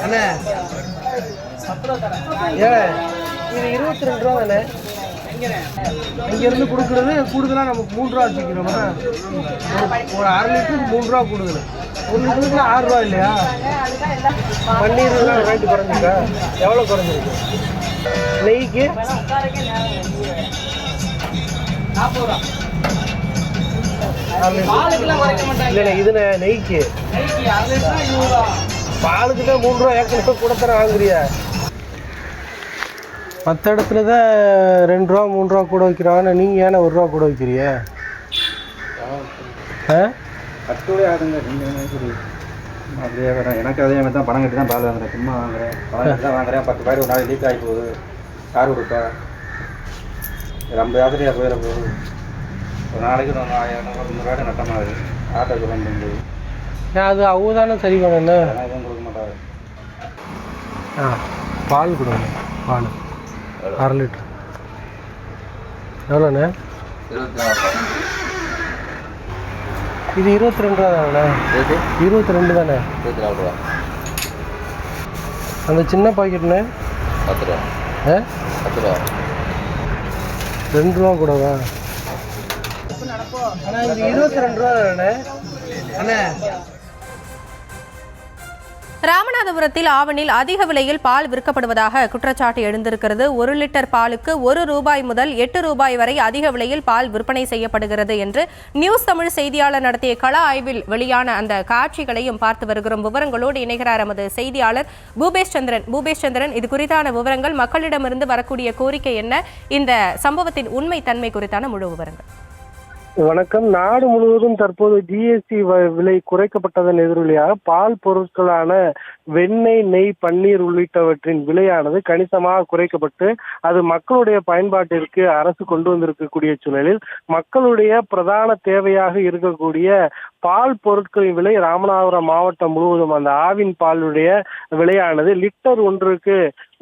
அண்ணே ஏன் இது 22 ரூபா தானே? இங்கேருந்து கொடுக்குறது கூடுதலாக நமக்கு 3 ரூபா வச்சுக்கிறோமா? ஒரு அரை லிட்டருக்கு 3 ரூபா கூடுதல். 1 லிட்டருக்கு 6 ரூபா இல்லையா? பன்னீர்லாம் ரேட்டு குறைஞ்சிருக்கா? எவ்வளோ குறைஞ்சிருக்கு? நெய்க்கு 40 ரூபா. இல்லை இது நெய்க்கு பாலுக்கு தான் 3 ரூபா ஏற்கனவே கூட தானே வாங்குறியா? மற்ற இடத்துல தான் 2 ரூபா 3 ரூபா கூட வைக்கிறாங்க. நீங்கள் ஏன்னா 1 ரூபா கூட வைக்கிறிய? கட்டுவே ஆகுங்க. அப்படியே வரேன். எனக்கு அதே மாதிரி தான் பணம் கட்டி தான் பால் வாங்குறேன். சும்மா வாங்குறேன், பணம் கட்டி தான் வாங்குறேன். 10 பாக்கெட் ஒரு நாள் லீக் ஆகி போகுது. கார் கொடுப்பா 50 ஆசிரியா போயிட போகுது. ஒரு நாளைக்கு ஒரு 100 நட்டமாகுது. ஆட்டோக்கு பண்ணுறது அது அவங்க தானே சரி பண்ணு. எதுவும் கொடுக்க மாட்டாங்க. பால் கொடுங்க. பால் அரை லிட்டர் எவ்வளோண்ணே? 24 இது 22 ரூபா தானே? 22 தானே? 24 ரூபா. அந்த சின்ன பாக்கெட்ண்ணே 10 ரூபா. 10 ரூபா. 2 ரூபா கூடவா? ஆனால் இது 22 ரூபா தானே அண்ணே? ராமநாதபுரத்தில் ஆவணியில் அதிக விலையில் பால் விற்கப்படுவதாக குற்றச்சாட்டு எழுந்திருக்கிறது. 1 லிட்டர் பாலுக்கு 1 ரூபாய் முதல் 8 ரூபாய் வரை அதிக விலையில் பால் விற்பனை செய்யப்படுகிறது என்று நியூஸ் தமிழ் செய்தியாளர் நடத்திய கள ஆய்வில் வெளியான அந்த காட்சிகளையும் பார்த்து வருகிறோம். விவரங்களோடு இணைகிறார் நமது செய்தியாளர் பூபேஷ் சந்திரன். இது குறித்தான விவரங்கள், மக்களிடமிருந்து வரக்கூடிய கோரிக்கை என்ன, இந்த சம்பவத்தின் உண்மை தன்மை குறித்தான முழு விவரங்கள். வணக்கம். நாடு முழுவதும் தற்போது ஜிஎஸ்டி விலை குறைக்கப்பட்டதன் எதிரொலியாக பால் பொருட்களான வெண்ணெய், நெய், பன்னீர் உள்ளிட்டவற்றின் விலையானது கணிசமாக குறைக்கப்பட்டு அது மக்களுடைய பயன்பாட்டிற்கு அரசு கொண்டு வந்திருக்கக்கூடிய சூழலில் மக்களுடைய பிரதான தேவையாக இருக்கக்கூடிய பால் பொருட்களின் விலை ராமநாதபுரம் மாவட்டம் முழுவதும் அந்த ஆவின் பாலுடைய விலையானது லிட்டர் ஒன்றுக்கு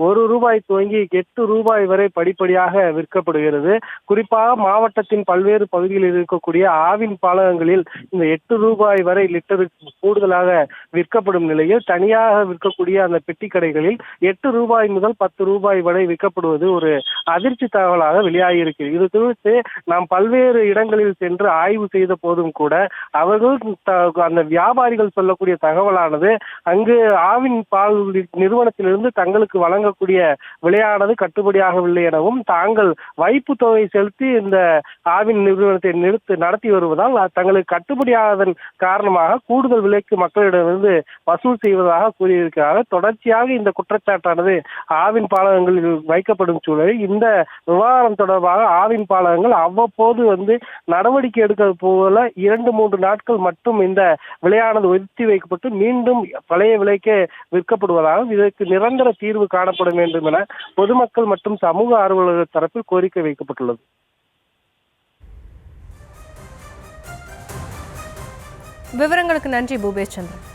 1 ரூபாய் துவங்கி 8 ரூபாய் வரை படிப்படியாக விற்கப்படுகிறது. குறிப்பாக மாவட்டத்தின் பல்வேறு பகுதிகளில் இருக்கக்கூடிய ஆவின் பாலகங்களில் இந்த 8 ரூபாய் வரை லிட்டருக்கு கூடுதலாக விற்கப்படும் நிலையில் தனியாக விற்கக்கூடிய அந்த பெட்டி கடைகளில் 8 ரூபாய் முதல் 10 ரூபாய் வரை விற்கப்படுவது ஒரு அதிர்ச்சி தகவலாக வெளியாகி இருக்கிறது. இது குறித்து நாம் பல்வேறு இடங்களில் சென்று ஆய்வு செய்த போதும் கூட அவர்கள் அந்த வியாபாரிகள் சொல்லக்கூடிய தகவலானது அங்கு ஆவின் பால் நிறுவனத்திலிருந்து தங்களுக்கு வழங்கக்கூடிய விலையானது கட்டுப்படியாகவில்லை எனவும் தாங்கள் வைப்பு தொகை செலுத்தி இந்த ஆவின் நிறுவனத்தை நடத்தி வருவதால் தங்களுக்கு கட்டுப்படியாததன் காரணமாக கூடுதல் விலைக்கு மக்களிடமிருந்து வசூல் செய்வதாக கூறியிருக்கிறார்கள். தொடர்ச்சியாக இந்த குற்றச்சாட்டானது ஆவின் பாலகங்களில் வைக்கப்படும் சூழலில் இந்த விவகாரம் தொடர்பாக ஆவின் பாலகங்கள் அவ்வப்போது நடவடிக்கை எடுக்கிறது போல 2-3 நாட்கள் மட்டும் இந்த விலையானது ஒத்தி வைக்கப்பட்டு மீண்டும் பழைய விலைக்கே விற்கப்படுவதாகவும் இதற்கு நிரந்தர தீர்வு காணப்பட வேண்டும் என பொதுமக்கள் மற்றும் சமூக ஆர்வலர்கள் தரப்பில் கோரிக்கை வைக்கப்பட்டுள்ளது. விவரங்களுக்கு நன்றி பூபேஷ் சந்திரன்.